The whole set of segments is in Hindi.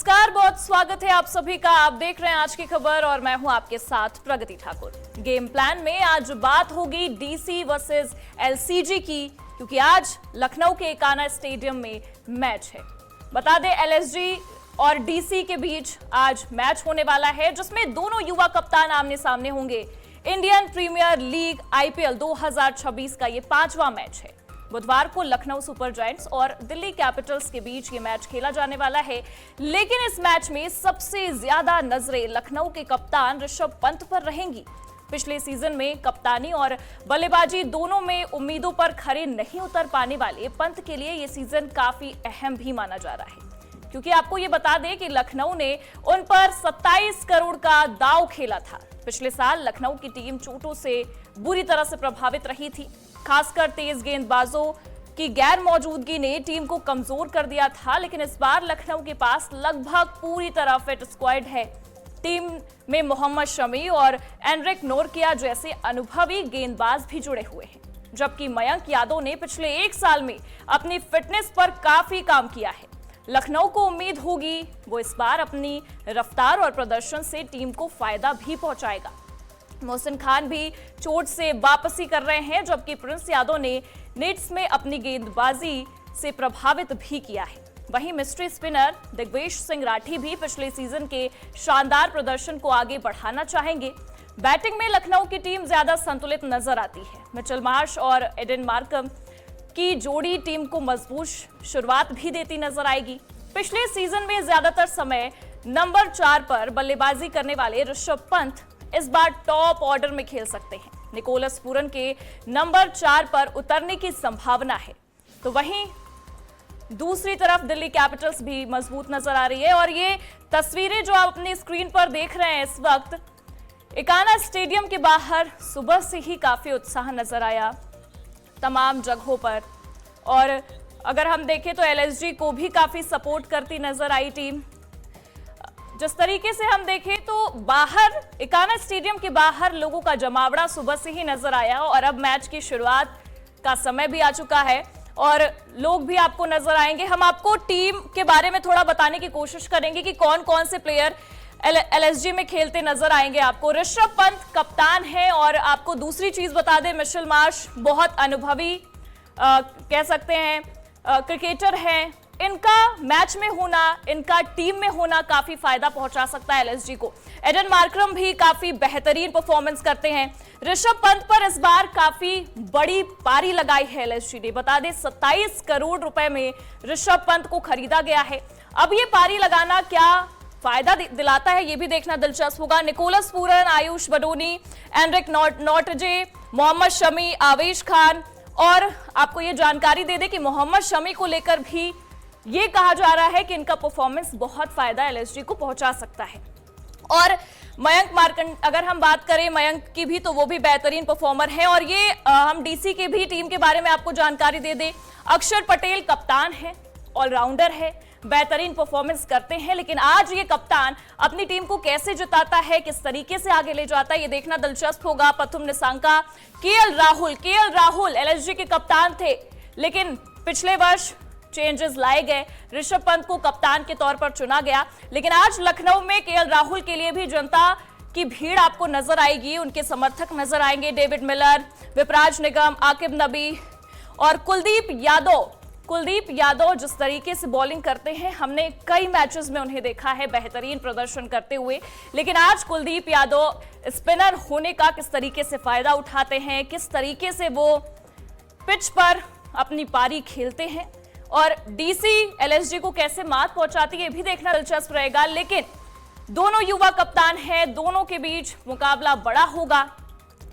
नमस्कार, बहुत स्वागत है आप सभी का। आप देख रहे हैं आज की खबर और मैं हूं आपके साथ प्रगति ठाकुर। गेम प्लान में आज बात होगी डीसी वर्सेस एलसीजी की, क्योंकि आज लखनऊ के एकाना स्टेडियम में मैच है। बता दें, एलएसजी और डीसी के बीच आज मैच होने वाला है, जिसमें दोनों युवा कप्तान आमने सामने होंगे। इंडियन प्रीमियर लीग आईपीएल 2026 का ये 5वां मैच है। बुधवार को लखनऊ सुपर जायंट्स और दिल्ली कैपिटल्स के बीच ये मैच खेला जाने वाला है, लेकिन इस मैच में सबसे ज्यादा नजरें लखनऊ के कप्तान ऋषभ पंत पर रहेंगी। पिछले सीजन में कप्तानी और बल्लेबाजी दोनों में उम्मीदों पर खरे नहीं उतर पाने वाले पंत के लिए ये सीजन काफी अहम भी माना जा रहा है, क्योंकि आपको ये बता दें कि लखनऊ ने उन पर 27 करोड़ का दांव खेला था। पिछले साल लखनऊ की टीम चोटों से बुरी तरह से प्रभावित रही थी। खासकर तेज गेंदबाजों की गैर मौजूदगी ने टीम को कमजोर कर दिया था, लेकिन इस बार लखनऊ के पास लगभग पूरी तरह फिट स्क्वाड है। टीम में मोहम्मद शमी और एनरिक नोरकिया जैसे अनुभवी गेंदबाज भी जुड़े हुए हैं, जबकि मयंक यादव ने पिछले 1 साल में अपनी फिटनेस पर काफी काम किया है। लखनऊ को उम्मीद होगी वो इस बार अपनी रफ्तार और प्रदर्शन से टीम को फायदा भी पहुंचाएगा। मोहसिन खान भी चोट से वापसी कर रहे हैं, जबकि प्रिंस यादव ने नेट्स में अपनी गेंदबाजी से प्रभावित भी किया है। वहीं मिस्ट्री स्पिनर दिग्वेश सिंह राठी भी पिछले सीजन के शानदार प्रदर्शन को आगे बढ़ाना चाहेंगे। बैटिंग में लखनऊ की टीम ज्यादा संतुलित नजर आती है। मिचेल मार्श और एडन मार्करम की जोड़ी टीम को मजबूत शुरुआत भी देती नजर आएगी। पिछले सीजन में ज्यादातर समय नंबर 4 पर बल्लेबाजी करने वाले ऋषभ पंत इस बार टॉप ऑर्डर में खेल सकते हैं। निकोलस पूरन के नंबर 4 पर उतरने की संभावना है। तो वहीं दूसरी तरफ दिल्ली कैपिटल्स भी मजबूत नजर आ रही है, और ये तस्वीरें जो आप अपनी स्क्रीन पर देख रहे हैं इस वक्त, एकाना स्टेडियम के बाहर सुबह से ही काफी उत्साह नजर आया तमाम जगहों पर। और अगर हम देखें तो एलएसजी को भी काफी सपोर्ट करती नजर आई टीम। जिस तरीके से हम देखें तो बाहर एकाना स्टेडियम के बाहर लोगों का जमावड़ा सुबह से ही नजर आया, और अब मैच की शुरुआत का समय भी आ चुका है और लोग भी आपको नजर आएंगे। हम आपको टीम के बारे में थोड़ा बताने की कोशिश करेंगे कि कौन कौन से प्लेयर एलएसजी में खेलते नजर आएंगे आपको। ऋषभ पंत कप्तान है, और आपको दूसरी चीज बता दें, मिचेल मार्श बहुत अनुभवी कह सकते हैं क्रिकेटर हैं। इनका मैच में होना, इनका टीम में होना काफी फायदा पहुंचा सकता है एलएसजी को। एडन मार्करम भी काफी बेहतरीन परफॉर्मेंस करते हैं। ऋषभ पंत पर इस बार काफी बड़ी पारी लगाई है एलएसजी ने। बता दें, 27 करोड़ रुपए में ऋषभ पंत को खरीदा गया है। अब ये पारी लगाना क्या फायदा दिलाता है, ये भी देखना दिलचस्प होगा। Nicholas Pooran, Ayush Badoni, Anrich Nortje, Mohammed Shami, Avesh Khan, और आपको ये जानकारी दे दें कि मोहम्मद शमी को लेकर भी ये कहा जा रहा है कि इनका परफॉर्मेंस बहुत फायदा एलएसजी को पहुंचा सकता है। और मयंक मार्कंड, अगर हम बात करें मयंक की भी, तो वो भी बेहतरीन परफॉर्मर है। और ये हम डीसी के भी टीम के बारे में आपको जानकारी दे दें, अक्षर पटेल कप्तान है, ऑलराउंडर है, बेहतरीन परफॉर्मेंस करते हैं। लेकिन आज ये कप्तान अपनी टीम को कैसे जिताता है, किस तरीके से आगे ले जाता है, ये देखना दिलचस्प होगा। प्रथम निसांका, केएल राहुल एलएसजी के कप्तान थे, लेकिन पिछले वर्ष चेंजेस लाए गए, ऋषभ पंत को कप्तान के तौर पर चुना गया। लेकिन आज लखनऊ में केएल राहुल के लिए भी जनता की भीड़ आपको नजर आएगी, उनके समर्थक नजर आएंगे। डेविड मिलर, विपराज निगम, आकिब नबी और कुलदीप यादव जिस तरीके से बॉलिंग करते हैं, हमने कई मैचेस में उन्हें देखा है बेहतरीन प्रदर्शन करते हुए। लेकिन आज कुलदीप यादव स्पिनर होने का किस तरीके से फायदा उठाते हैं, किस तरीके से वो पिच पर अपनी पारी खेलते हैं, और डीसी एलएसजी को कैसे मात पहुंचाती है, ये भी देखना दिलचस्प रहेगा। लेकिन दोनों युवा कप्तान हैं, दोनों के बीच मुकाबला बड़ा होगा,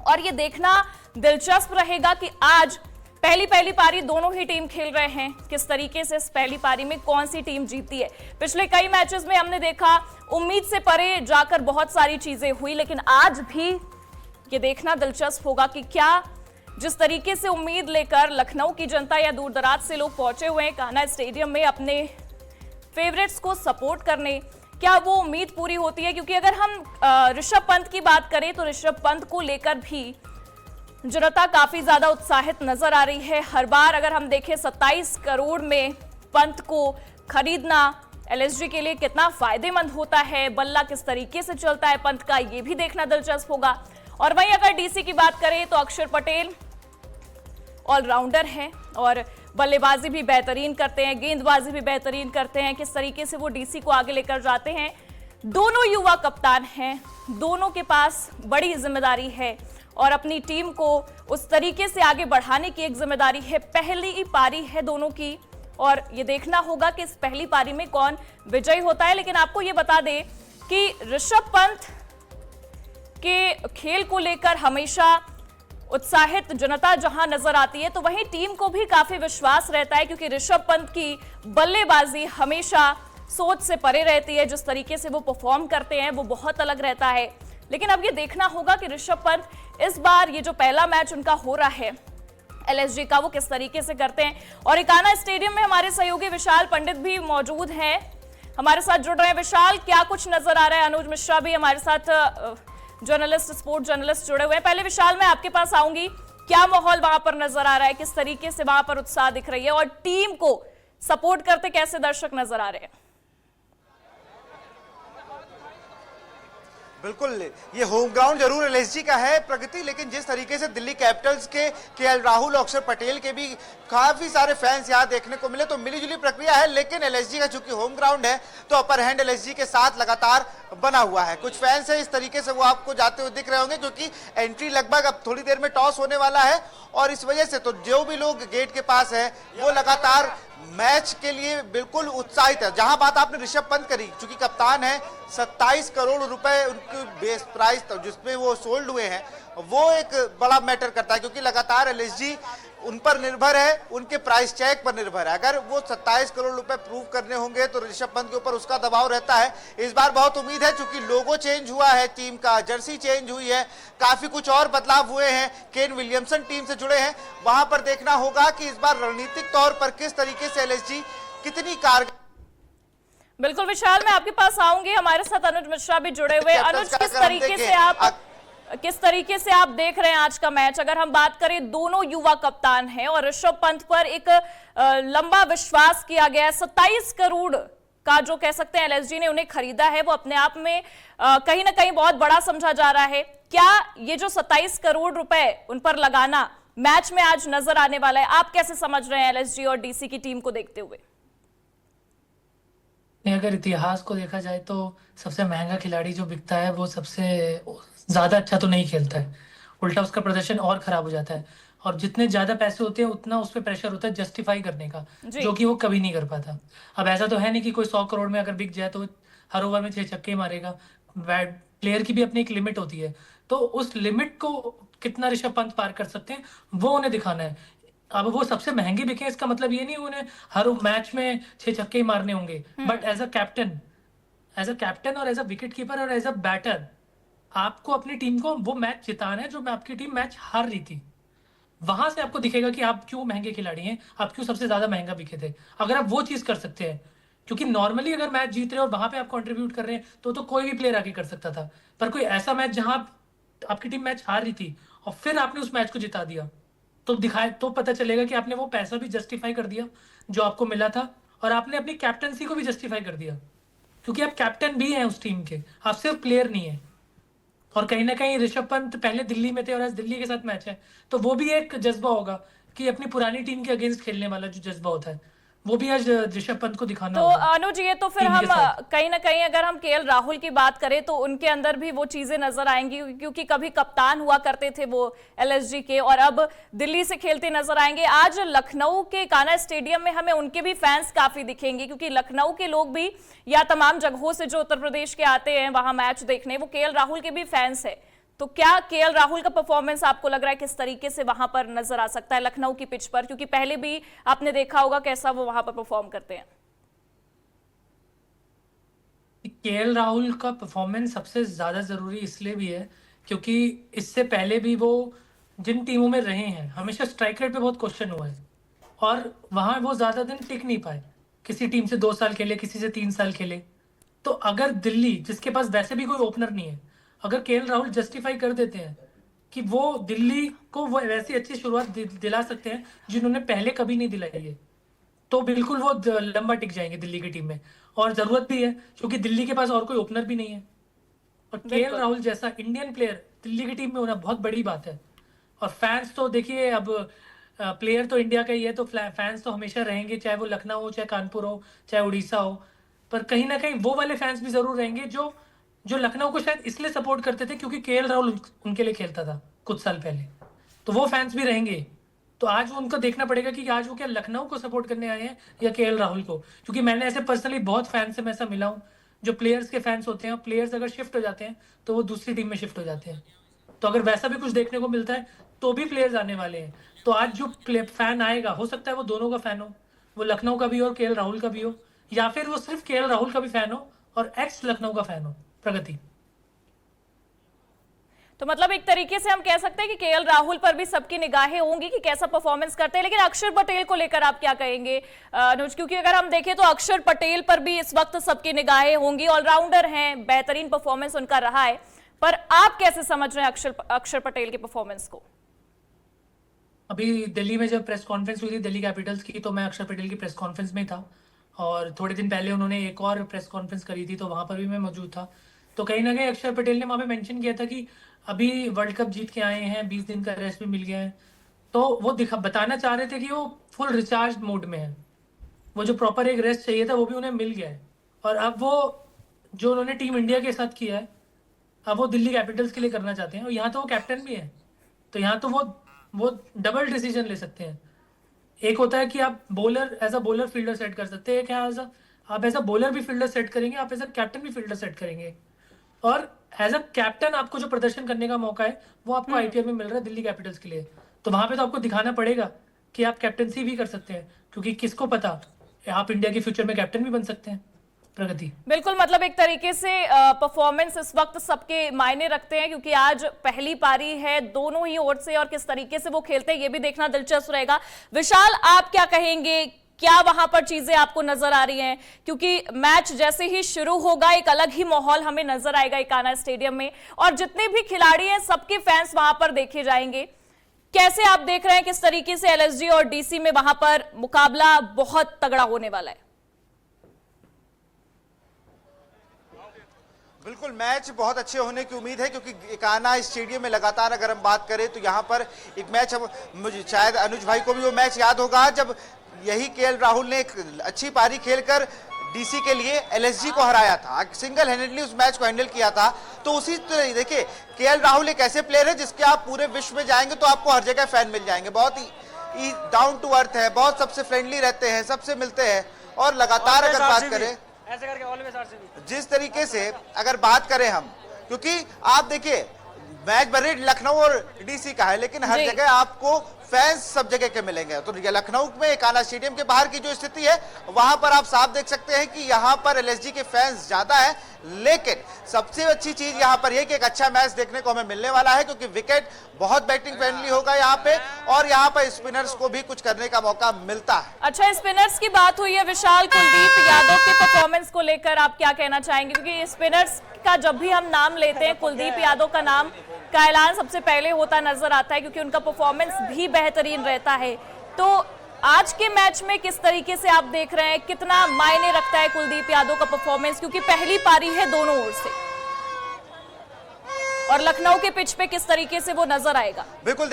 और ये देखना दिलचस्प रहेगा कि आज पहली पारी दोनों ही टीम खेल रहे हैं, किस तरीके से इस पहली पारी में कौन सी टीम जीतती है। पिछले कई मैचेस में हमने देखा उम्मीद से परे जाकर बहुत सारी चीजें हुई, लेकिन आज भी ये देखना दिलचस्प होगा कि क्या जिस तरीके से उम्मीद लेकर लखनऊ की जनता या दूर दराज से लोग पहुंचे हुए हैं कान्हा स्टेडियम में अपने फेवरेट्स को सपोर्ट करने, क्या वो उम्मीद पूरी होती है। क्योंकि अगर हम ऋषभ पंत की बात करें तो ऋषभ पंत को लेकर भी जनता काफी ज्यादा उत्साहित नजर आ रही है। हर बार अगर हम देखें 27 करोड़ में पंत को खरीदना एलएसजी के लिए कितना फायदेमंद होता है, बल्ला किस तरीके से चलता है पंत का, ये भी देखना दिलचस्प होगा। और वहीं अगर डीसी की बात करें तो अक्षर पटेल ऑलराउंडर हैं और बल्लेबाजी भी बेहतरीन करते हैं, गेंदबाजी भी बेहतरीन करते हैं। किस तरीके से वो डीसी को आगे लेकर जाते हैं। दोनों युवा कप्तान हैं, दोनों के पास बड़ी जिम्मेदारी है और अपनी टीम को उस तरीके से आगे बढ़ाने की एक जिम्मेदारी है। पहली पारी है दोनों की और ये देखना होगा कि इस पहली पारी में कौन विजयी होता है। लेकिन आपको ये बता दें कि ऋषभ पंत के खेल को लेकर हमेशा उत्साहित जनता जहां नजर आती है, तो वहीं टीम को भी काफी विश्वास रहता है क्योंकि ऋषभ पंत की बल्लेबाजी हमेशा सोच से परे रहती है। जिस तरीके से वो परफॉर्म करते हैं वो बहुत अलग रहता है। लेकिन अब ये देखना होगा कि ऋषभ पंत इस बार ये जो पहला मैच उनका हो रहा है एलएसजी का, वो किस तरीके से करते हैं। और इकाना स्टेडियम में हमारे सहयोगी विशाल पंडित भी मौजूद हैं, हमारे साथ जुड़ रहे हैं। विशाल, क्या कुछ नजर आ रहा है? अनुज मिश्रा भी हमारे साथ जर्नलिस्ट, स्पोर्ट जर्नलिस्ट जुड़े हुए हैं। पहले विशाल, मैं आपके पास आऊंगी, क्या माहौल वहां पर नजर आ रहा है, किस तरीके से वहां पर उत्साह दिख रही है और टीम को सपोर्ट करते कैसे दर्शक नजर आ रहे हैं? बिल्कुल, ये होम ग्राउंड जरूर एलएसजी का है प्रगति, लेकिन जिस तरीके से दिल्ली कैपिटल्स के केएल राहुल और अक्षर पटेल के भी काफी सारे फैंस यहाँ देखने को मिले, तो मिलीजुली प्रक्रिया है। लेकिन एलएसजी का चूंकि होम ग्राउंड है तो अपर हैंड एलएसजी के साथ लगातार बना हुआ है। कुछ फैंस है इस तरीके से वो आपको जाते हुए दिख रहे होंगे क्योंकि एंट्री लगभग अब थोड़ी देर में टॉस होने वाला है और इस वजह से तो जो भी लोग गेट के पास है वो लगातार मैच के लिए बिल्कुल उत्साहित है। जहां बात आपने ऋषभ पंत करी, चूंकि कप्तान है, 27 करोड़ रुपए उनकी बेस प्राइस जिसमें वो सोल्ड हुए हैं, वो एक बड़ा मैटर करता है क्योंकि लगातार एलएसजी उन पर निर्भर है, उनके प्राइस चेक पर निर्भर है। अगर वो 27 करोड़ रुपए प्रूव करने होंगे तो ऋषभ पंत के ऊपर उसका दबाव रहता है। इस बार बहुत उम्मीद है क्योंकि लोगो चेंज हुआ है टीम का, जर्सी चेंज हुई है, काफी कुछ और बदलाव हुए हैं, केन विलियमसन टीम से जुड़े हैं। वहां पर देखना होगा कि इस बार रणनीतिक तौर पर किस तरीके से एलएसजी कितनी कारगर। बिल्कुल विशाल, मैं आपके पास आऊंगी, हमारे साथ अनुज मिश्रा भी जुड़े हुए। अनुज, किस तरीके से आप देख रहे हैं आज का मैच? अगर हम बात करें, दोनों युवा कप्तान हैं और ऋषभ पंत पर एक लंबा विश्वास किया गया है। 27 करोड़ का जो कह सकते हैं एलएसजी ने उन्हें खरीदा है, वो अपने आप में कहीं ना कहीं बहुत बड़ा समझा जा रहा है। क्या ये जो 27 करोड़ रुपए उन पर लगाना मैच में आज नजर आने वाला है? आप कैसे समझ रहे हैं एलएसजी और डीसी की टीम को देखते हुए? अगर इतिहास को देखा जाए तो सबसे महंगा खिलाड़ी जो बिकता है वो सबसे ज्यादा अच्छा तो नहीं खेलता है, उल्टा उसका प्रदर्शन और खराब हो जाता है। और जितने ज्यादा पैसे होते हैं उतना उस पर प्रेशर होता है जस्टिफाई करने का, जो कि वो कभी नहीं कर पाता। अब ऐसा तो है नहीं कि कोई 100 करोड़ में अगर बिक जाए तो हर ओवर में 6 छक्के मारेगा। प्लेयर की भी अपनी एक लिमिट होती है, तो उस लिमिट को कितना ऋषभ पंत पार कर सकते हैं वो उन्हें दिखाना है। अब वो सबसे महंगे बिके इसका मतलब ये नहीं उन्हें हर मैच में 6 छक्के ही मारने होंगे, बट एज अ कैप्टन और एज अ विकेट कीपर और एज अ बैटर आपको अपनी टीम को वो मैच जिताना है जो मैं आपकी टीम मैच हार रही थी। वहां से आपको दिखेगा कि आप क्यों महंगे खिलाड़ी हैं, आप क्यों सबसे ज्यादा महंगा बिके थे। अगर आप वो चीज कर सकते हैं, क्योंकि नॉर्मली अगर मैच जीत रहे हो और वहां पे आप कंट्रीब्यूट कर रहे हैं तो कोई भी प्लेयर आगे कर सकता था। पर कोई ऐसा मैच जहां आपकी टीम मैच हार रही थी और फिर आपने उस मैच को जिता दिया, तो दिखाए तो पता चलेगा कि आपने वो पैसा भी जस्टिफाई कर दिया जो आपको मिला था और आपने अपनी कैप्टनसी को भी जस्टिफाई कर दिया, क्योंकि आप कैप्टन भी हैं उस टीम के, आप सिर्फ प्लेयर नहीं है। और कहीं ना कहीं ऋषभ पंत पहले दिल्ली में थे और आज दिल्ली के साथ मैच है, तो वो भी एक जज्बा होगा कि अपनी पुरानी टीम के अगेंस्ट खेलने वाला जो जज्बा होता है वो भी आज ऋषभ पंत को दिखाना तो होगा। अनुज, ये तो फिर हम कहीं ना कहीं अगर हम केएल राहुल की बात करें तो उनके अंदर भी वो चीजें नजर आएंगी, क्योंकि कभी कप्तान हुआ करते थे वो एलएसजी के और अब दिल्ली से खेलते नजर आएंगे। आज लखनऊ के कान्हा स्टेडियम में हमें उनके भी फैंस काफी दिखेंगे, क्योंकि लखनऊ के लोग भी या तमाम जगहों से जो उत्तर प्रदेश के आते हैं वहां मैच देखने, वो केएल राहुल के भी फैंस है। तो क्या केएल राहुल का परफॉर्मेंस आपको लग रहा है किस तरीके से वहां पर नजर आ सकता है लखनऊ की पिच पर, क्योंकि पहले भी आपने देखा होगा कैसा वो वहां पर परफॉर्म करते हैं? केएल राहुल का परफॉर्मेंस सबसे ज्यादा जरूरी इसलिए भी है क्योंकि इससे पहले भी वो जिन टीमों में रहे हैं हमेशा स्ट्राइक रेट पे बहुत क्वेश्चन हुआ है और वहां वो ज्यादा दिन टिक नहीं पाए। किसी टीम से 2 साल खेले, किसी से 3 साल खेले। तो अगर दिल्ली, जिसके पास वैसे भी कोई ओपनर नहीं है, अगर केएल राहुल जस्टिफाई कर देते हैं कि वो दिल्ली को वो वैसी अच्छी शुरुआत दिला सकते हैं जिन्होंने पहले कभी नहीं दिलाई है, तो बिल्कुल वो लंबा टिक जाएंगे दिल्ली की टीम में। और जरूरत भी है, क्योंकि दिल्ली के पास और कोई ओपनर भी नहीं है। और केएल बिल्कुल। राहुल जैसा इंडियन प्लेयर दिल्ली की टीम में होना बहुत बड़ी बात है। और फैंस तो देखिए, अब प्लेयर तो इंडिया का ही है, तो फैंस तो हमेशा रहेंगे, चाहे वो लखनऊ हो, चाहे कानपुर हो, चाहे उड़ीसा हो। पर कहीं ना कहीं वो वाले फैंस भी जरूर रहेंगे जो जो लखनऊ को शायद इसलिए सपोर्ट करते थे क्योंकि केएल राहुल उनके लिए खेलता था कुछ साल पहले। तो वो फैंस भी रहेंगे। तो आज वो उनको देखना पड़ेगा कि आज वो क्या लखनऊ को सपोर्ट करने आए हैं या केएल राहुल को। क्योंकि मैंने ऐसे पर्सनली बहुत फैंस से मैं ऐसा मिला हूँ, जो प्लेयर्स के फैंस होते हैं, प्लेयर्स अगर शिफ्ट हो जाते हैं तो वो दूसरी टीम में शिफ्ट हो जाते हैं। तो अगर वैसा भी कुछ देखने को मिलता है तो भी प्लेयर्स आने वाले हैं। तो आज जो फैन आएगा, हो सकता है वो दोनों का फैन हो, वो लखनऊ का भी हो और केएल राहुल का भी हो, या फिर वो सिर्फ केएल राहुल का भी फैन हो और एक्स लखनऊ का फैन हो, प्रगति। तो मतलब एक तरीके से हम कह सकते हैं कि केएल राहुल पर भी सबकी निगाहें होंगी कि कैसा परफॉर्मेंस करते हैं। लेकिन अक्षर पटेल को लेकर आप क्या कहेंगे अनुज? क्योंकि अगर हम देखें तो अक्षर पटेल पर भी इस वक्त सबकी निगाहें होंगी। ऑलराउंडर हैं, बेहतरीन परफॉर्मेंस उनका रहा है, पर आप कैसे समझ रहे हैं अक्षर पटेल के परफॉर्मेंस को? अभी दिल्ली में जब प्रेस कॉन्फ्रेंस हुई थी दिल्ली कैपिटल्स की, तो मैं अक्षर पटेल की प्रेस कॉन्फ्रेंस में था। और थोड़े दिन पहले उन्होंने एक और प्रेस कॉन्फ्रेंस करी थी, तो वहां पर भी मैं मौजूद था। तो कहीं ना कहीं अक्षर पटेल ने वहां पे मेंशन किया था कि अभी वर्ल्ड कप जीत के आए हैं, 20 दिन का रेस्ट भी मिल गया है। तो वो बताना चाह रहे थे कि वो फुल रिचार्ज मोड में है। वो जो प्रॉपर एक रेस्ट चाहिए था वो भी उन्हें मिल गया है। और अब वो जो उन्होंने टीम इंडिया के साथ किया है, अब वो दिल्ली कैपिटल्स के लिए करना चाहते हैं। और यहाँ तो वो कैप्टन भी है, तो यहाँ तो वो डबल डिसीजन ले सकते हैं। एक होता है कि आप bowler, as a bowler fielder set कर सकते हैं, क्या आप एज अ बॉलर भी फील्डर सेट करेंगे, आप एज अ कैप्टन भी फील्डर सेट करेंगे। और एज अ कैप्टन आपको जो प्रदर्शन करने का मौका है वो आपको आईपीएल में मिल रहा है दिल्ली कैपिटल्स के लिए। तो वहां पे तो आपको दिखाना पड़ेगा कि आप कैप्टनसी भी कर सकते हैं, क्योंकि किसको पता, आप इंडिया के फ्यूचर में कैप्टन भी बन सकते हैं, प्रगति। बिल्कुल, मतलब एक तरीके से परफॉर्मेंस इस वक्त सबके मायने रखते हैं, क्योंकि आज पहली पारी है दोनों ही ओर से, और किस तरीके से वो खेलते हैं ये भी देखना दिलचस्प रहेगा। विशाल, आप क्या कहेंगे? क्या वहां पर चीजें आपको नजर आ रही हैं? क्योंकि मैच जैसे ही शुरू होगा एक अलग ही माहौल हमें नजर आएगा इकाना स्टेडियम में, और जितने भी खिलाड़ी हैं सबके फैंस वहां पर देखे जाएंगे। कैसे आप देख रहे हैं किस तरीके से एलएसजी और डीसी में वहां पर मुकाबला बहुत तगड़ा होने वाला है? बिल्कुल, मैच बहुत अच्छे होने की उम्मीद है, क्योंकि इकाना स्टेडियम में लगातार अगर हम बात करें तो यहाँ पर एक मैच, हम मुझे शायद अनुज भाई को भी वो मैच याद होगा जब यही केएल राहुल ने एक अच्छी पारी खेलकर डीसी के लिए एलएसजी को हराया था, सिंगल हैंडेडली उस मैच को हैंडल किया था। तो उसी तरह देखिए, केएल राहुल एक ऐसे प्लेयर है जिसके आप पूरे विश्व में जाएंगे तो आपको हर जगह फैन मिल जाएंगे। बहुत ही डाउन टू अर्थ है, बहुत सबसे फ्रेंडली रहते हैं, सबसे मिलते हैं। और लगातार अगर बात करें ऐसे करके ऑलवेज आरसीबी, जिस तरीके से अगर बात करें हम, क्योंकि आप देखिए मैच भले लखनऊ और डीसी का है, लेकिन हर जगह आपको फैंस सब जगह के मिलेंगे। तो ये लखनऊ में इकाना स्टेडियम के बाहर की जो स्थिति है वहां पर आप साफ देख सकते हैं कि यहां पर एलएसजी के फैंस ज्यादा है। लेकिन सबसे अच्छी चीज यहां पर यह कि एक अच्छा मैच देखने को हमें मिलने वाला है, क्योंकि विकेट बहुत बैटिंग फ्रेंडली होगा यहां पे, और यहां पर स्पिनर्स को भी कुछ करने का मौका मिलता है। अच्छा, स्पिनर्स की बात हुई है विशाल, कुलदीप यादव के परफॉर्मेंस को लेकर आप क्या कहना चाहेंगे? क्योंकि स्पिनर्स का जब भी हम नाम लेते हैं कुलदीप यादव का नाम का ऐलान सबसे पहले होता नजर आता है, क्योंकि उनका परफॉर्मेंस भी बेहतरीन रहता है। तो आज के मैच में किस तरीके से आप देख रहे हैं, कितना मायने रखता है कुलदीप यादव का परफॉर्मेंस, क्योंकि पहली पारी है दोनों ओर से, और लखनऊ के पिच पे किस तरीके से वो नजर आएगा? बिल्कुल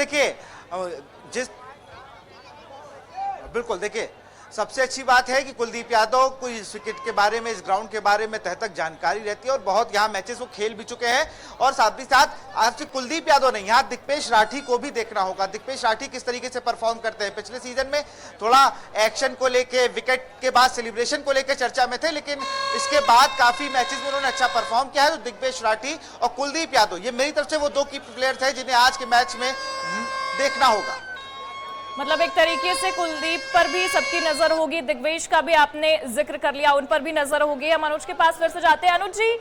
देखिए, सबसे अच्छी बात है कि कुलदीप यादव को इस विकेट के बारे में, इस ग्राउंड के बारे में तह तक जानकारी रहती है, और बहुत यहाँ मैचेस वो खेल भी चुके हैं। और साथ ही साथ आज कुलदीप यादव नहीं, यहाँ दिग्पेश राठी को भी देखना होगा। दिग्पेश राठी किस तरीके से परफॉर्म करते हैं। पिछले सीजन में थोड़ा एक्शन को लेके, विकेट के बाद सेलिब्रेशन को लेकर चर्चा में थे, लेकिन इसके बाद काफी मैचेस में उन्होंने अच्छा परफॉर्म किया है। तो दिग्पेश राठी और कुलदीप यादव, ये मेरी तरफ से वो दो की प्लेयर्स है जिन्हें आज के मैच में देखना होगा। मतलब एक तरीके से कुलदीप पर भी सबकी नजर होगी, दिग्वेश का भी आपने जिक्र कर लिया, उन पर भी नजर होगी। हम अनुज के पास फिर से जाते हैं। अनुज जी,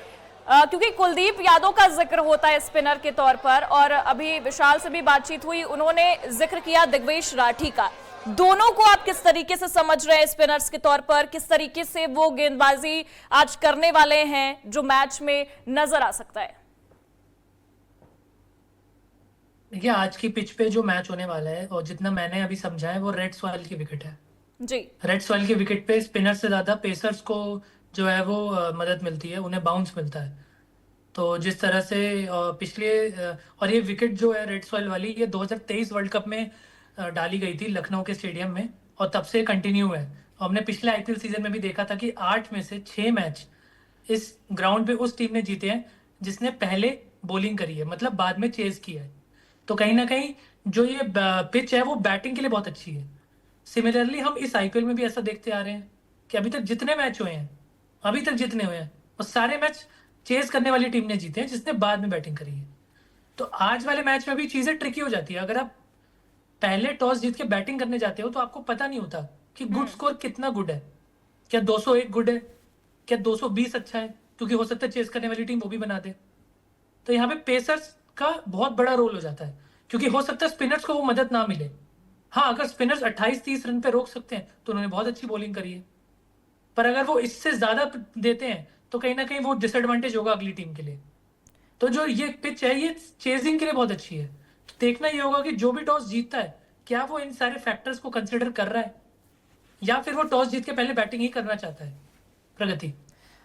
क्योंकि कुलदीप यादव का जिक्र होता है स्पिनर के तौर पर, और अभी विशाल से भी बातचीत हुई, उन्होंने जिक्र किया दिग्वेश राठी का। दोनों को आप किस तरीके से समझ रहे हैं स्पिनर्स के तौर पर? किस तरीके से वो गेंदबाजी आज करने वाले हैं जो मैच में नजर आ सकता है? देखिए, आज की पिच पे जो मैच होने वाला है और जितना मैंने अभी समझा है, वो रेड सॉइल की विकेट है। जी। रेड सॉइल के विकेट पे स्पिनर से ज्यादा पेसर्स को जो है वो मदद मिलती है, उन्हें बाउंस मिलता है। तो जिस तरह से पिछले और ये विकेट जो है रेड सॉइल वाली, ये 2023 वर्ल्ड कप में डाली गई थी लखनऊ के स्टेडियम में, और तब से कंटिन्यू है। हमने पिछले आईपीएल सीजन में भी देखा था कि 8 में से 6 मैच इस ग्राउंड पे उस टीम ने जीते हैं जिसने पहले बॉलिंग करी है, मतलब बाद में चेज किया है। तो कहीं ना कहीं जो ये पिच है वो बैटिंग के लिए बहुत अच्छी है। सिमिलरली हम इस आईपीएल में भी ऐसा देखते आ रहे हैं कि अभी तक जितने मैच हुए हैं, अभी तक जितने हुए हैं, वो सारे मैच चेज करने वाली टीम ने जीते हैं जिसने बाद में बैटिंग करी है। तो आज वाले मैच में भी चीजें ट्रिकी हो जाती है। अगर आप पहले टॉस जीत के बैटिंग करने जाते हो तो आपको पता नहीं होता कि गुड स्कोर कितना गुड है। क्या 201 गुड है, क्या 220 अच्छा है, क्योंकि हो सकता है चेस करने वाली टीम वो भी बना दे। तो यहाँ पे पेसर्स का बहुत बड़ा रोल हो जाता है, क्योंकि हो सकता है स्पिनर्स को वो मदद ना मिले। हाँ, अगर स्पिनर्स 28-30 रन पे रोक सकते हैं तो उन्होंने बहुत अच्छी बॉलिंग करी है, पर अगर वो इससे ज्यादा देते हैं तो कहीं ना कहीं वो डिसएडवांटेज होगा अगली टीम के लिए। तो जो ये पिच है ये चेजिंग के लिए बहुत अच्छी है। तो देखना ये होगा कि जो भी टॉस जीतता है क्या वो इन सारे फैक्टर्स को कंसिडर कर रहा है, या फिर वो टॉस जीत के पहले बैटिंग ही करना चाहता है। प्रगति।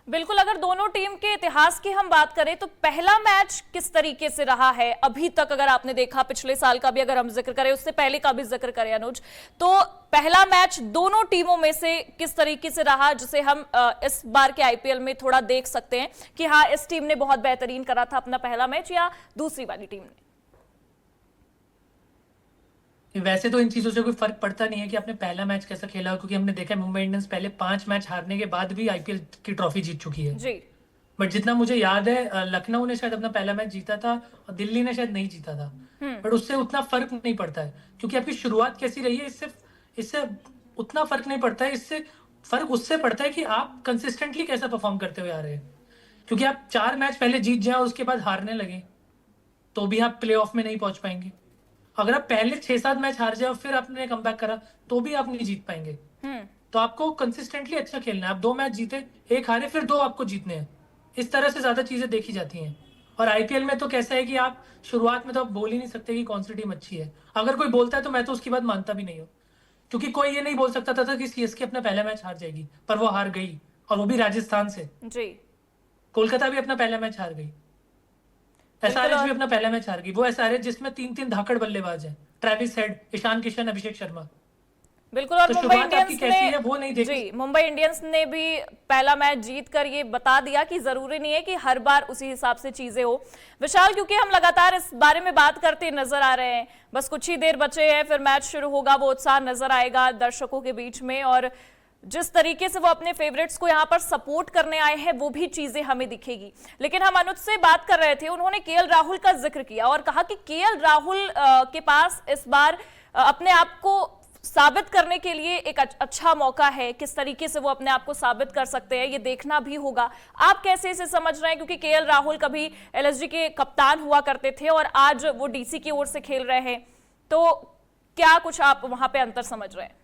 बिल्कुल, अगर दोनों टीम के इतिहास की हम बात करें तो पहला मैच किस तरीके से रहा है अभी तक, अगर आपने देखा पिछले साल का भी अगर हम जिक्र करें, उससे पहले का भी जिक्र करें अनुज, तो पहला मैच दोनों टीमों में से किस तरीके से रहा, जिसे हम इस बार के आईपीएल में थोड़ा देख सकते हैं कि हाँ इस टीम ने बहुत बेहतरीन करा था अपना पहला मैच या दूसरी वाली टीम ने? वैसे तो इन चीजों से कोई फर्क पड़ता नहीं है कि आपने पहला मैच कैसा खेला हो, क्योंकि हमने देखा है मुंबई इंडियंस पहले 5 मैच हारने के बाद भी आईपीएल की ट्रॉफी जीत चुकी है जी। बट जितना मुझे याद है लखनऊ ने शायद अपना पहला मैच जीता था और दिल्ली ने शायद नहीं जीता था। बट उससे उतना फर्क नहीं पड़ता है, क्योंकि आपकी शुरुआत कैसी रही है इससे इससे उतना फर्क नहीं पड़ता है। इससे फर्क उससे पड़ता है कि आप कंसिस्टेंटली कैसा परफॉर्म करते हुए आ रहे हैं। क्योंकि आप 4 मैच पहले जीत जाए और उसके बाद हारने लगे तो भी आप प्ले ऑफ में नहीं पहुंच पाएंगे। अगर आप पहले 6-7 मैच हार जाए और फिर आपने कमबैक करा तो भी आप नहीं जीत पाएंगे। तो आपको कंसिस्टेंटली अच्छा खेलना है। आप 2 मैच जीते, 1 हारे, फिर 2 आपको जीतने हैं। इस तरह से ज्यादा चीजें देखी जाती हैं। और आईपीएल में तो कैसा है कि आप शुरुआत में तो आप बोल ही नहीं सकते कि कौन सी टीम अच्छी है। अगर कोई बोलता है तो मैं तो उसकी बात मानता भी नहीं हूँ, क्योंकि कोई ये नहीं बोल सकता था कि सीएसके अपना पहला मैच हार जाएगी, पर वो हार गई, और वो भी राजस्थान से। जी। कोलकाता भी अपना पहला मैच हार गई, एसआरएच भी अपना पहला मैच हार गई। वो एसआरएच जिसमें 3-3 धाकड़ बल्लेबाज हैं, ट्रेविस हेड, ईशान किशन, अभिषेक शर्मा। बिल्कुल, और तो मुंबई शुरुआत आपकी इंडियंस कैसी है ने वो नहीं देखी। जी, मुंबई इंडियंस ने भी पहला मैच जीतकर ये बता दिया कि जरूरी नहीं है कि हर बार उसी हिसाब से चीजें हो। विशाल, क्योंकि हम लगातार इस बारे में बात करते नजर आ रहे हैं, बस कुछ ही देर बचे हैं फिर मैच शुरू होगा, वो उत्साह नजर आएगा दर्शकों के बीच में, और जिस तरीके से वो अपने फेवरेट्स को यहाँ पर सपोर्ट करने आए हैं वो भी चीजें हमें दिखेगी। लेकिन हम अनुज से बात कर रहे थे, उन्होंने केएल राहुल का जिक्र किया और कहा कि केएल राहुल के पास इस बार अपने आप को साबित करने के लिए एक अच्छा मौका है। किस तरीके से वो अपने आप को साबित कर सकते हैं ये देखना भी होगा। आप कैसे इसे समझ रहे हैं, क्योंकि केएल राहुल कभी एलएसजी के कप्तान हुआ करते थे और आज वो डीसी की ओर से खेल रहे हैं, तो क्या कुछ आप वहां पे अंतर समझ रहे हैं?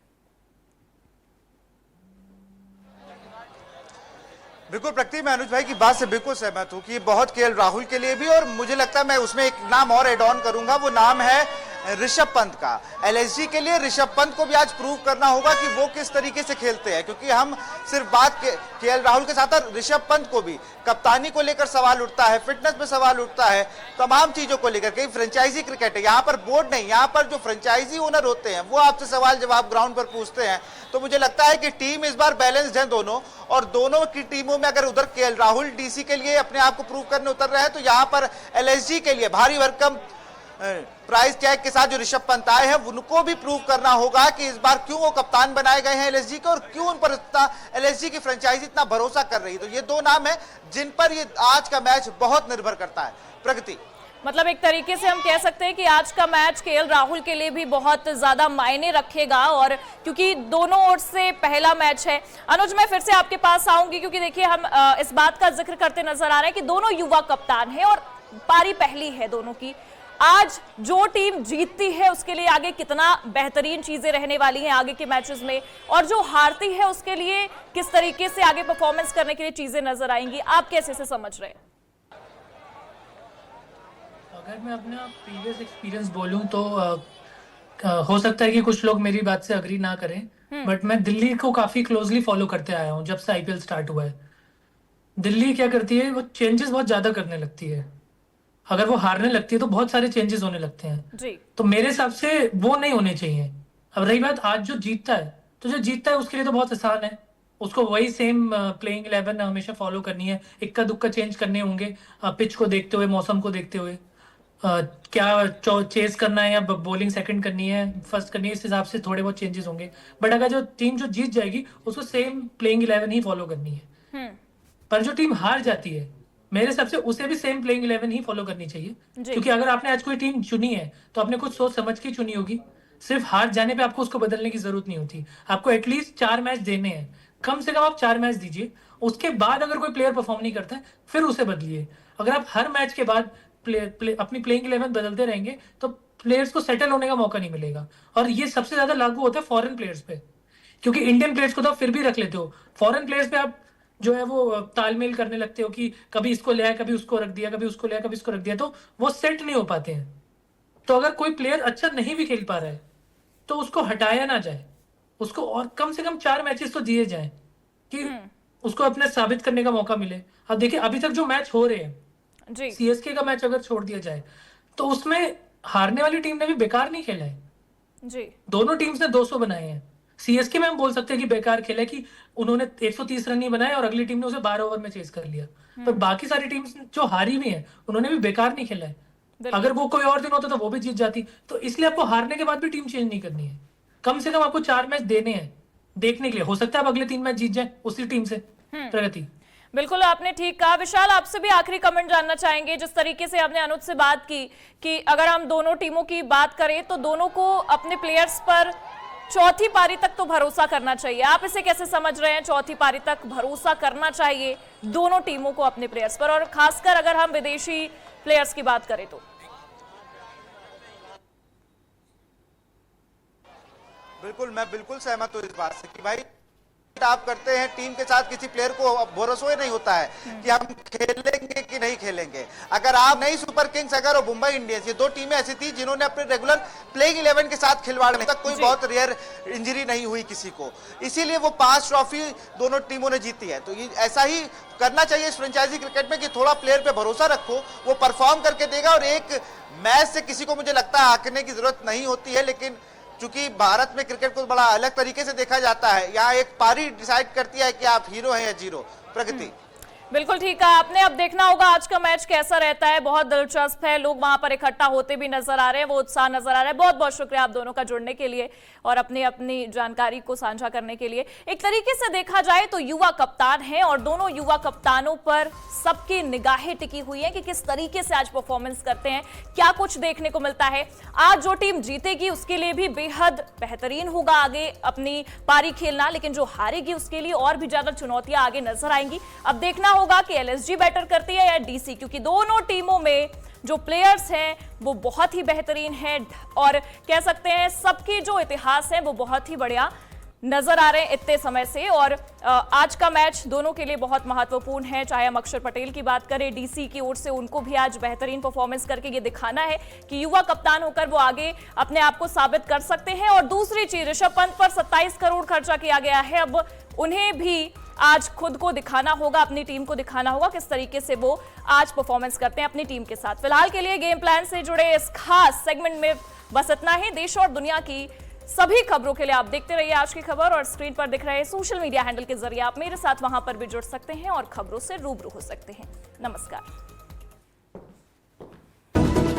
बिल्कुल प्रगति, मैं अनुज भाई की बात से बिल्कुल सहमत हूं कि बहुत केएल राहुल के लिए भी, और मुझे लगता है मैं उसमें एक नाम और एड ऑन करूंगा, वो नाम है ऋषभ पंत का। एलएसजी के लिए ऋषभ पंत को भी आज प्रूव करना होगा कि वो किस तरीके से खेलते हैं, क्योंकि हम सिर्फ बात केएल राहुल के साथ ऋषभ पंत को भी कप्तानी को लेकर सवाल उठता है, फिटनेस पे सवाल उठता है, तमाम चीजों को लेकर। कहीं फ्रेंचाइजी क्रिकेट है, यहाँ पर बोर्ड नहीं, यहाँ पर जो फ्रेंचाइजी ओनर होते हैं वो आपसे सवाल जवाब ग्राउंड पर पूछते हैं। तो मुझे लगता है कि टीम इस बार बैलेंस्ड है दोनों, और दोनों की टीमों में अगर उधर केएल राहुल डीसी के लिए अपने आप को प्रूव करने उतर रहे हैं, तो यहाँ पर एलएसजी के लिए भारी भरकम प्राइस टैग के साथ जो ऋषभ पंत आए हैं उनको भी प्रूव करना होगा कि इस बार क्यों वो कप्तान बनाए गए हैं एलएसजी के, और क्यों उन पर इतना एलएसजी की फ्रेंचाइजी इतना भरोसा कर रही है। तो ये 2 नाम है जिन पर ये आज का मैच बहुत निर्भर करता है। प्रगति, मतलब एक तरीके से हम कह सकते हैं कि आज का मैच केएल राहुल के लिए भी बहुत ज्यादा मायने रखेगा, और क्योंकि दोनों ओर से पहला मैच है। अनुज, मैं फिर से आपके पास आऊंगी, क्योंकि देखिए हम इस बात का जिक्र करते नजर आ रहे हैं कि दोनों युवा कप्तान हैं और पारी पहली है दोनों की। आज जो टीम जीतती है उसके लिए आगे कितना बेहतरीन चीजें रहने वाली हैं आगे के मैचेस में, और जो हारती है उसके लिए किस तरीके से आगे परफॉर्मेंस करने के लिए चीजें नजर आएंगी। आप कैसे से समझ रहे हैं? अगर मैं अपना प्रीवियस एक्सपीरियंस बोलूं तो हो सकता है कि कुछ लोग मेरी बात से अग्री ना करें, बट मैं दिल्ली को काफी क्लोजली फॉलो करते आया हूँ जब से आईपीएल स्टार्ट हुआ है। दिल्ली क्या करती है, वो चेंजेस बहुत ज्यादा करने लगती है। अगर वो हारने लगती है तो बहुत सारे चेंजेस होने लगते हैं। जी तो मेरे हिसाब से वो नहीं होने चाहिए। अब रही बात आज जो जीतता है, तो जो जीतता है उसके लिए तो बहुत आसान है, उसको वही सेम प्लेइंग 11 हमेशा फॉलो करनी है, इक्का दुक्का चेंज करने होंगे पिच को देखते हुए, मौसम को देखते हुए, क्या चेस करना है या बॉलिंग सेकंड करनी है, फर्स्ट करनी है, इस हिसाब से थोड़े बहुत चेंजेस होंगे। बट अगर जो टीम जो जीत जाएगी उसको सेम प्लेइंग 11 ही फॉलो करनी है। हम्म पर जो टीम हार जाती है मेरे हिसाब से उसे भी सेम प्लेइंग 11 ही फॉलो करनी चाहिए। जी। क्योंकि अगर आपने आज कोई टीम चुनी है तो आपने कुछ सोच समझ के चुनी होगी। सिर्फ हार जाने पे आपको उसको बदलने की जरूरत नहीं होती। आपको एटलीस्ट 4 मैच देने हैं, कम से कम आप 4 मैच दीजिए। उसके बाद अगर कोई प्लेयर परफॉर्म नहीं करता है फिर उसे बदलिए। अगर आप हर मैच के बाद अपनी प्लेइंग 11 बदलते रहेंगे तो प्लेयर्स को सेटल होने का मौका नहीं मिलेगा। और ये सबसे ज्यादा लागू होता है फॉरेन प्लेयर्स पे, क्योंकि इंडियन प्लेयर्स को तो आप फिर भी रख लेते हो, फॉरेन प्लेयर्स पे आप जो है वो तालमेल करने लगते हो कि कभी इसको ले आया, कभी उसको रख दिया, कभी उसको ले आया, कभी इसको रख दिया, तो वो सेट नहीं हो पाते हैं। तो अगर कोई प्लेयर अच्छा नहीं भी खेल पा रहा है तो उसको हटाया ना जाए, उसको और कम से कम 4 मैचेस तो दिए जाए कि उसको अपने साबित करने का मौका मिले। अब देखिए अभी तक जो मैच हो रहे हैं, जी सीएसके का मैच अगर छोड़ दिया जाए तो उसमें हारने वाली टीम ने भी बेकार नहीं खेला है। जी दोनों टीम्स ने 200 बनाए हैं। सीएसके में हम बोल सकते हैं कि बेकार खेला कि उन्होंने 130 रन नहीं बनाए और अगली टीम ने उसे 12 ओवर में चेज कर लिया। पर बाकी सारी टीम्स जो हारी हुई हैं उन्होंने भी बेकार नहीं खेला है। अगर वो कोई और दिन होता तो वो भी जीत जाती। तो इसलिए आपको हारने के बाद भी टीम चेंज नहीं करनी है। कम से कम आपको 4 मैच देने हैं देखने के लिए। हो सकता है आप अगले 3 मैच जीत जाए उसी टीम से। प्रगति बिल्कुल आपने ठीक कहा। विशाल आपसे भी आखिरी कमेंट जानना चाहेंगे। जिस तरीके से आपने अनुज से बात की कि अगर हम दोनों टीमों की बात करें तो दोनों को अपने प्लेयर्स पर चौथी पारी तक तो भरोसा करना चाहिए, आप इसे कैसे समझ रहे हैं? चौथी पारी तक भरोसा करना चाहिए दोनों टीमों को अपने प्लेयर्स पर, और खासकर अगर हम विदेशी प्लेयर्स की बात करें तो। बिल्कुल, मैं बिल्कुल सहमत हूँ इस बात से कि भाई आप करते हैं टीम के साथ, किसी प्लेयर को भरोसा ही नहीं होता है कि हम खेलेंगे कि नहीं खेलेंगे। अगर आप नहीं सुपर किंग्स अगर और मुंबई इंडियंस, ये 2 टीमें ऐसी थी जिन्होंने अपने रेगुलर प्लेइंग 11 के साथ खिलवाड़ तक कोई बहुत रेयर इंजरी नहीं हुई किसी को, इसीलिए वो 5 ट्रॉफी दोनों टीमों ने जीती है। तो ये ऐसा ही करना चाहिए इस फ्रेंचाइजी क्रिकेट में कि थोड़ा प्लेयर पे भरोसा रखो, वो परफॉर्म करके देगा। और एक मैच से किसी को मुझे लगता है आंकने की जरूरत नहीं होती है, लेकिन चूंकि भारत में क्रिकेट को बड़ा अलग तरीके से देखा जाता है, यहाँ एक पारी डिसाइड करती है कि आप हीरो हैं या जीरो। प्रगति बिल्कुल ठीक है आपने। अब देखना होगा आज का मैच कैसा रहता है, बहुत दिलचस्प है। लोग वहां पर इकट्ठा होते भी नजर आ रहे हैं, वो उत्साह नजर आ रहा है। बहुत बहुत शुक्रिया आप दोनों का जुड़ने के लिए और अपनी अपनी जानकारी को साझा करने के लिए। एक तरीके से देखा जाए तो युवा कप्तान हैं और दोनों युवा कप्तानों पर सबकी निगाहें टिकी हुई है कि किस तरीके से आज परफॉर्मेंस करते हैं, क्या कुछ देखने को मिलता है। आज जो टीम जीतेगी उसके लिए भी बेहद बेहतरीन होगा आगे अपनी पारी खेलना, लेकिन जो हारेगी उसके लिए और भी ज्यादा चुनौतियां आगे नजर आएंगी। अब देखना होगा कि एलएसजी बेटर करती है या डीसी, क्योंकि दोनों टीमों में जो प्लेयर्स हैं वो बहुत ही बेहतरीन हैं और कह सकते हैं सबके जो इतिहास है वो बहुत ही बढ़िया नजर आ रहे हैं इतने समय से। और आज का मैच दोनों के लिए बहुत महत्वपूर्ण है। चाहे हम अक्षर पटेल की बात करें, डीसी की ओर से उनको भी आज बेहतरीन परफॉर्मेंस करके ये दिखाना है कि युवा कप्तान होकर वो आगे अपने आप को साबित कर सकते हैं। और दूसरी चीज, ऋषभ पंत पर 27 करोड़ खर्चा किया गया है, अब उन्हें भी आज खुद को दिखाना होगा, अपनी टीम को दिखाना होगा किस तरीके से वो आज परफॉर्मेंस करते हैं अपनी टीम के साथ। फिलहाल के लिए गेम प्लान से जुड़े इस खास सेगमेंट में बस इतना ही। देश और दुनिया की सभी खबरों के लिए आप देखते रहिए आज की खबर, और स्क्रीन पर दिख रहे सोशल मीडिया हैंडल के जरिए आप मेरे साथ वहां पर भी जुड़ सकते हैं और खबरों से रूबरू हो सकते हैं। नमस्कार।